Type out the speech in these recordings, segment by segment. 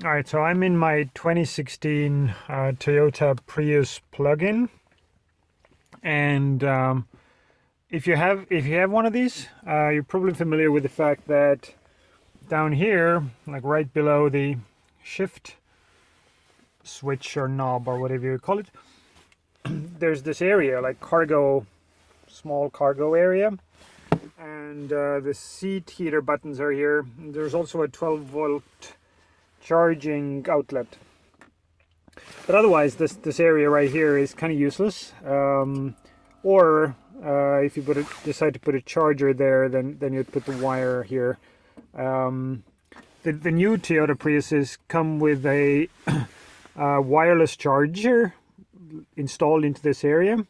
All right, so I'm in my 2016 Toyota Prius Plug-in, and if you have one of these, you're probably familiar with the fact that down here, like right below the shift switch or knob or whatever you call it, there's this area like small cargo area, and the seat heater buttons are here. There's also a 12-volt charging outlet, but otherwise this area right here is kind of useless. Or if you decide to put a charger there, then you'd put the wire here. The new Toyota Priuses come with a wireless charger installed into this area,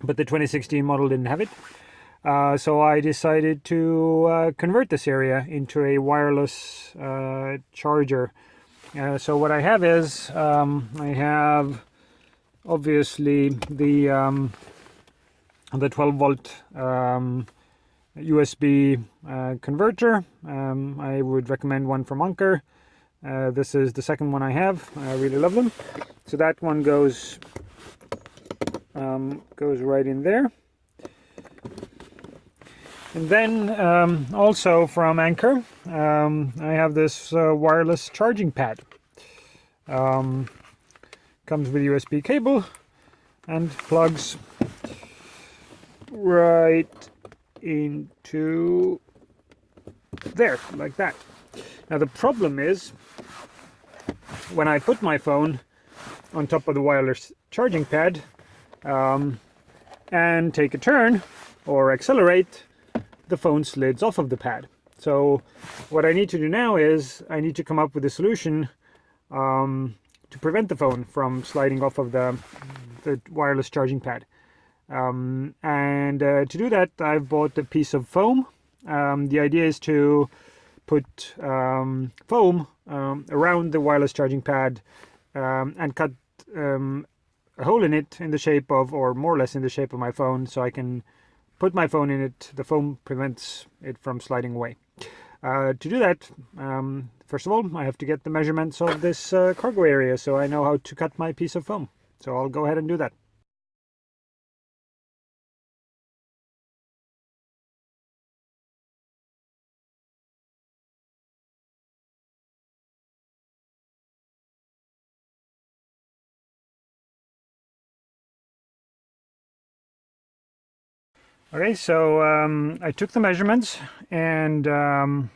but the 2016 model didn't have it. So I decided to convert this area into a wireless charger. So what I have is, I have obviously the 12-volt USB converter. I would recommend one from Anker. This is the second one I have. I really love them. So that one goes right in there. And then also from Anker, I have this wireless charging pad. Comes with USB cable and plugs right into there, like that. Now the problem is, when I put my phone on top of the wireless charging pad and take a turn or accelerate, the phone slides off of the pad. So what I need to do now is I need to come up with a solution to prevent the phone from sliding off of the wireless charging pad. To do that, I've bought a piece of foam. The idea is to put foam around the wireless charging pad and cut a hole in it in the shape of, or more or less in the shape of, my phone, so I can put my phone in it. The foam prevents it from sliding away. To do that, first of all, I have to get the measurements of this cargo area so I know how to cut my piece of foam. So I'll go ahead and do that. Okay, so I took the measurements and I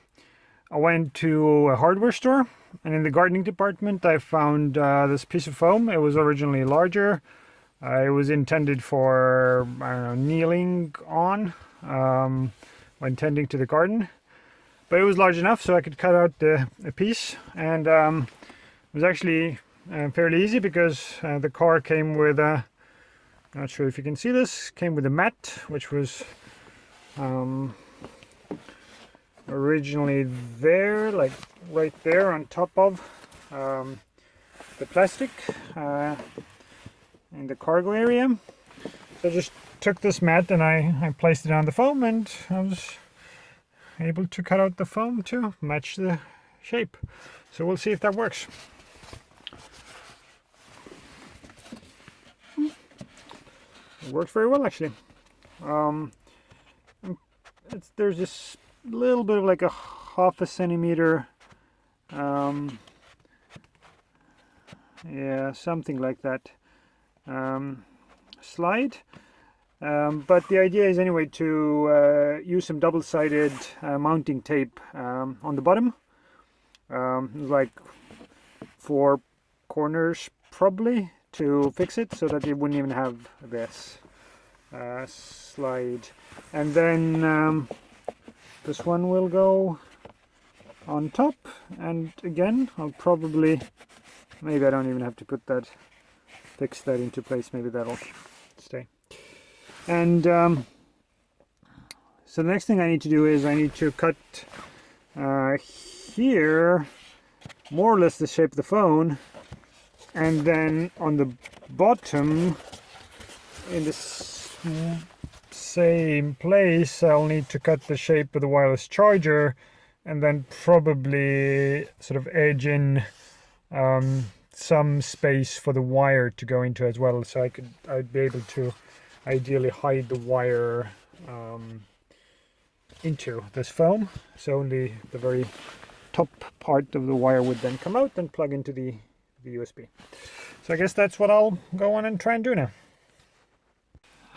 went to a hardware store, and in the gardening department I found this piece of foam. It was originally larger. It was intended for, I don't know, kneeling on when tending to the garden, but it was large enough so I could cut out a piece, and it was actually fairly easy because the car came with a, not sure if you can see this, came with a mat, which was originally there, like right there on top of the plastic in the cargo area. So I just took this mat and I placed it on the foam, and I was able to cut out the foam to match the shape. So we'll see if that works. It works very well, actually. There's this little bit of like a half a centimeter, yeah, something like that, slide. But the idea is anyway to use some double-sided mounting tape on the bottom, like 4 corners probably, to fix it so that it wouldn't even have this slide. And then this one will go on top, and again I'll probably, maybe I don't even have to fix that into place, maybe that'll stay. And so the next thing I need to do is I need to cut here more or less the shape of the phone, and then on the bottom in the same place I'll need to cut the shape of the wireless charger and then probably sort of edge in some space for the wire to go into as well, so I'd be able to ideally hide the wire into this foam, so only the very top part of the wire would then come out and plug into the USB. So I guess that's what I'll go on and try and do now.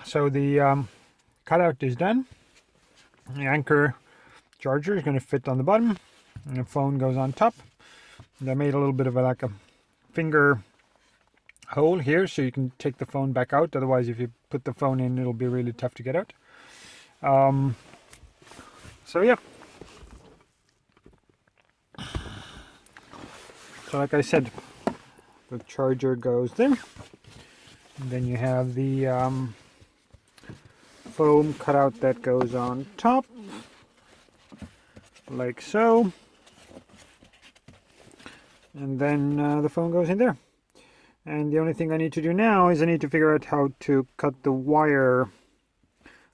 So the cutout is done. The Anker charger is going to fit on the bottom, and the phone goes on top. And I made a little bit of like a finger hole here so you can take the phone back out. Otherwise, if you put the phone in, it'll be really tough to get out. So yeah. So like I said, the charger goes there. And then you have the foam cutout that goes on top, like so. And then the phone goes in there. And the only thing I need to do now is I need to figure out how to cut the wire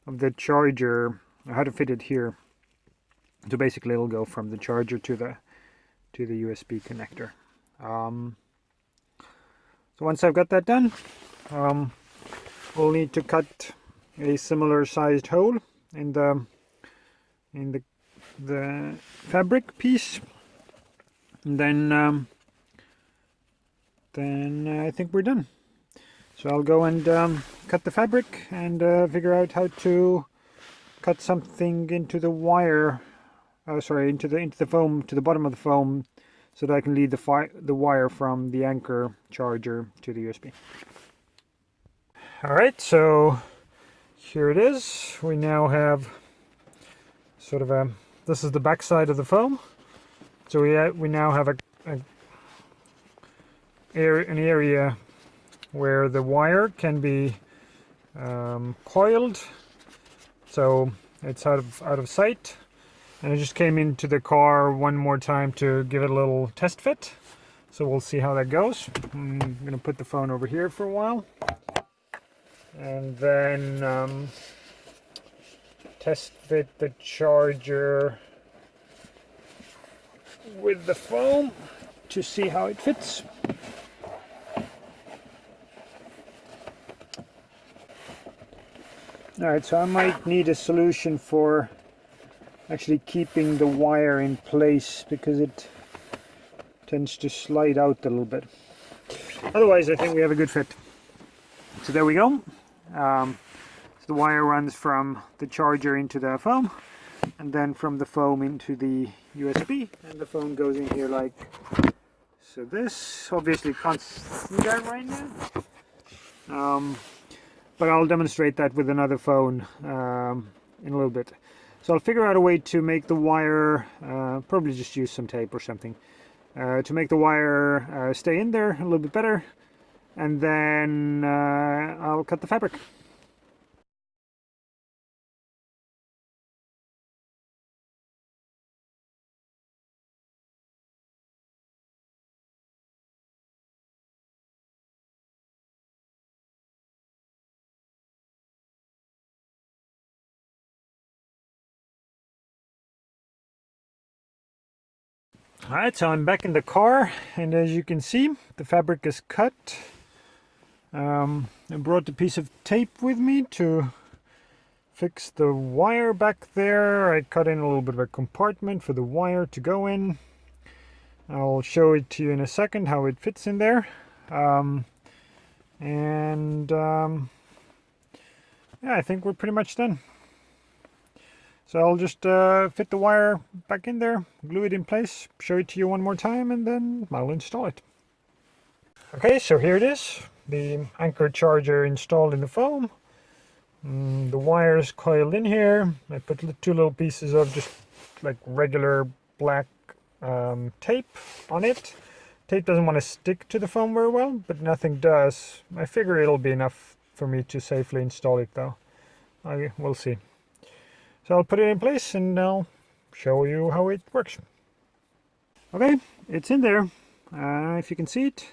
of the charger, how to fit it here. So basically it'll go from the charger to the USB connector. So once I've got that done, we'll need to cut a similar sized hole in the fabric piece, and then I think we're done. So I'll go and cut the fabric and figure out how to cut something into the wire, into the foam, to the bottom of the foam, so that I can lead the wire from the Anker charger to the USB. Alright, so here it is. We now have sort of this is the back side of the foam. So we now have an area where the wire can be coiled, so it's out of sight. And I just came into the car one more time to give it a little test fit. So we'll see how that goes. I'm going to put the phone over here for a while. And then test fit the charger with the foam to see how it fits. Alright, so I might need a solution for actually keeping the wire in place, because it tends to slide out a little bit. Otherwise, I think we have a good fit. So there we go. So the wire runs from the charger into the foam, and then from the foam into the USB, and the phone goes in here like so. This obviously can't see that right now, but I'll demonstrate that with another phone in a little bit. So I'll figure out a way to make the wire, probably just use some tape or something, to make the wire stay in there a little bit better, and then I'll cut the fabric. Alright, so I'm back in the car, and as you can see, the fabric is cut. I brought a piece of tape with me to fix the wire back there. I cut in a little bit of a compartment for the wire to go in. I'll show it to you in a second how it fits in there. Yeah, I think we're pretty much done. So I'll just fit the wire back in there, glue it in place, show it to you one more time, and then I'll install it. Okay, so here it is, the Anker charger installed in the foam. The wires coiled in here. I put two little pieces of just like regular black tape on it. Tape doesn't want to stick to the foam very well, but nothing does. I figure it'll be enough for me to safely install it though. We'll see. So I'll put it in place and I'll show you how it works. Okay, it's in there. If you can see it.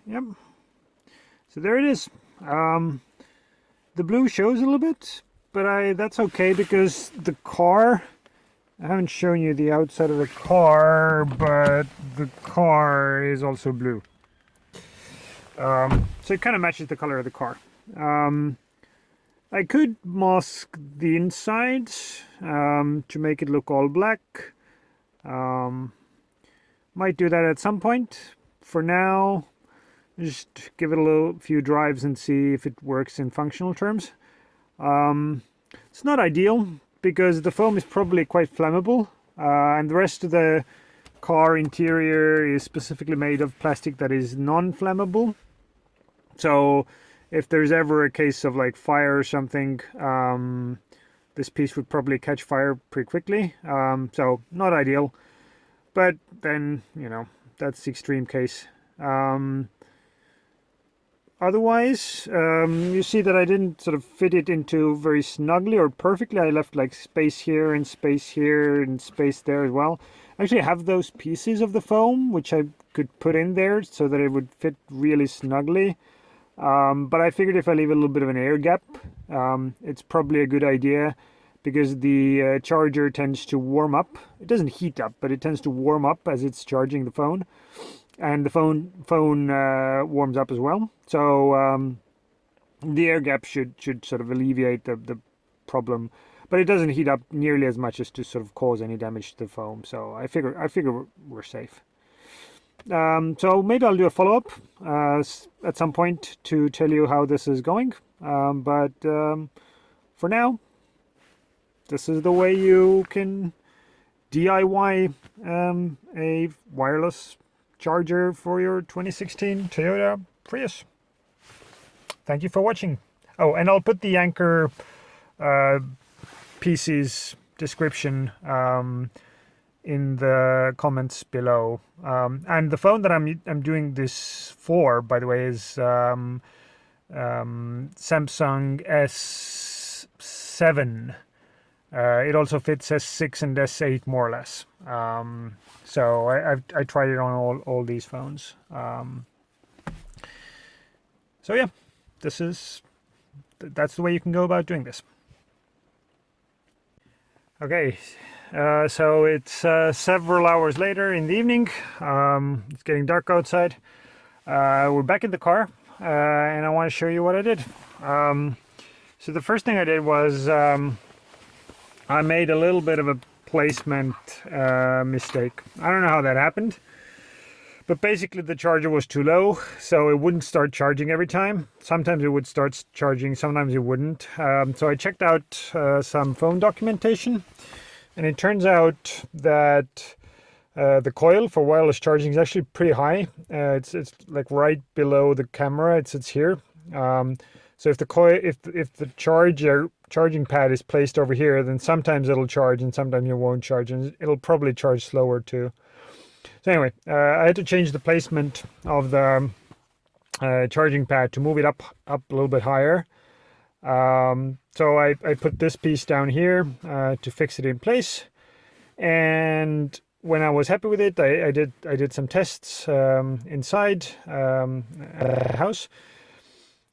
Yep. So there it is. The blue shows a little bit, but that's okay because the car I haven't shown you the outside of the car, but the car is also blue. So it kind of matches the color of the car. I could mask the inside to make it look all black. Might do that at some point. For now, just give it a few drives and see if it works in functional terms. It's not ideal because the foam is probably quite flammable, and the rest of the car interior is specifically made of plastic that is non-flammable. So if there's ever a case of like fire or something, this piece would probably catch fire pretty quickly. So not ideal, but then, you know, that's the extreme case. Otherwise, you see that I didn't sort of fit it into very snugly or perfectly. I left like space here and space here and space there as well. I actually have those pieces of the foam which I could put in there so that it would fit really snugly. But I figured if I leave a little bit of an air gap, it's probably a good idea, because the charger tends to warm up. It doesn't heat up, but it tends to warm up as it's charging the phone. And the phone warms up as well. So the air gap should sort of alleviate the problem. But it doesn't heat up nearly as much as to sort of cause any damage to the foam. So I figure we're safe. So maybe I'll do a follow-up at some point to tell you how this is going. But for now, this is the way you can DIY a wireless charger for your 2016 Toyota Prius. Thank you for watching. Oh, and I'll put the Anker PC's description in the comments below. And the phone that I'm doing this for, by the way, is Samsung S7. It also fits S6 and S8 more or less. So I tried it on all these phones. So yeah, that's the way you can go about doing this. Okay, so it's several hours later in the evening. It's getting dark outside. We're back in the car, and I want to show you what I did. So the first thing I did was I made a little bit of a placement mistake. I don't know how that happened, but basically the charger was too low, so it wouldn't start charging every time. Sometimes it would start charging, sometimes it wouldn't. So I checked out some phone documentation, and it turns out that the coil for wireless charging is actually pretty high. It's like right below the camera. It sits here. So if the coil, if the charging pad is placed over here, then sometimes it'll charge and sometimes it won't charge, and it'll probably charge slower too. So anyway, I had to change the placement of the charging pad to move it up a little bit higher. So I put this piece down here to fix it in place, and when I was happy with it, I did some tests inside the house.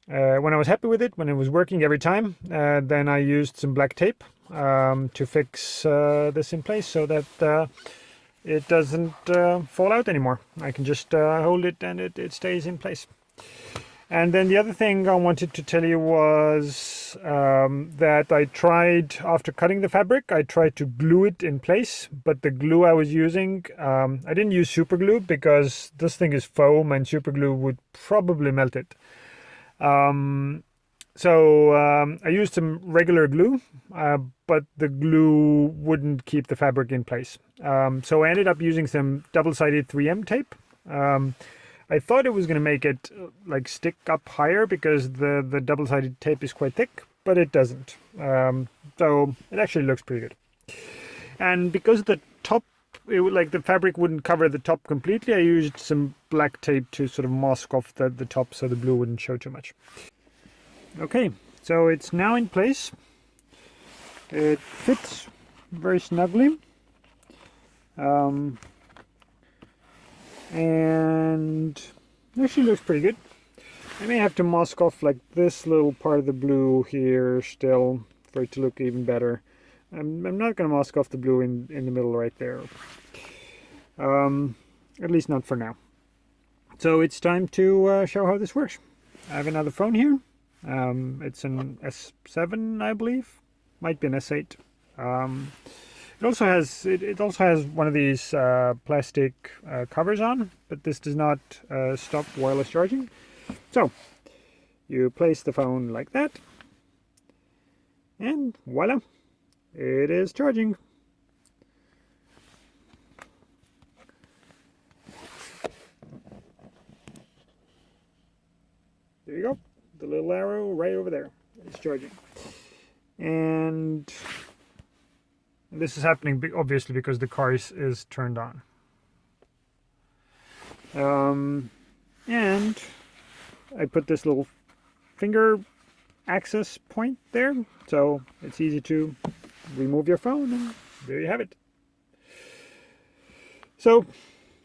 When I was happy with it, when it was working every time, then I used some black tape to fix this in place so that it doesn't fall out anymore. I can just hold it and it stays in place. And then the other thing I wanted to tell you was that I tried, after cutting the fabric, I tried to glue it in place, but the glue I was using, I didn't use super glue because this thing is foam and super glue would probably melt it. So I used some regular glue, but the glue wouldn't keep the fabric in place. So I ended up using some double-sided 3M tape. I thought it was going to make it like stick up higher because the double-sided tape is quite thick, but it doesn't. So it actually looks pretty good. And because the top, like the fabric wouldn't cover the top completely, I used some black tape to sort of mask off the top so the blue wouldn't show too much. Okay, so it's now in place. It fits very snugly. And actually looks pretty good. I may have to mask off like this little part of the blue here still for it to look even better. I'm not going to mask off the blue in the middle right there. At least not for now. So it's time to show how this works. I have another phone here. It's an S7, I believe. Might be an S8. It also has one of these plastic covers on, but this does not stop wireless charging. So you place the phone like that, and voila, it is charging. There you go, the little arrow right over there. It's charging. And this is happening obviously because the car is turned on. And I put this little finger access point there, so it's easy to remove your phone, and there you have it. So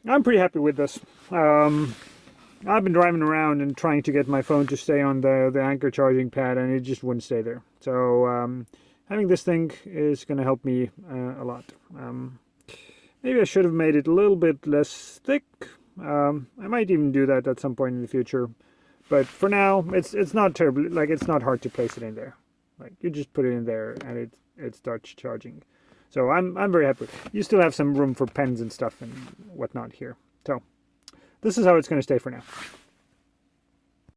I'm pretty happy with this. I've been driving around and trying to get my phone to stay on the Anker charging pad, and it just wouldn't stay there. So having this thing is going to help me a lot. Maybe I should have made it a little bit less thick. I might even do that at some point in the future. But for now, it's not terribly, like, it's not hard to place it in there. Like, you just put it in there and it starts charging. So I'm very happy. You still have some room for pens and stuff and whatnot here. So this is how it's going to stay for now.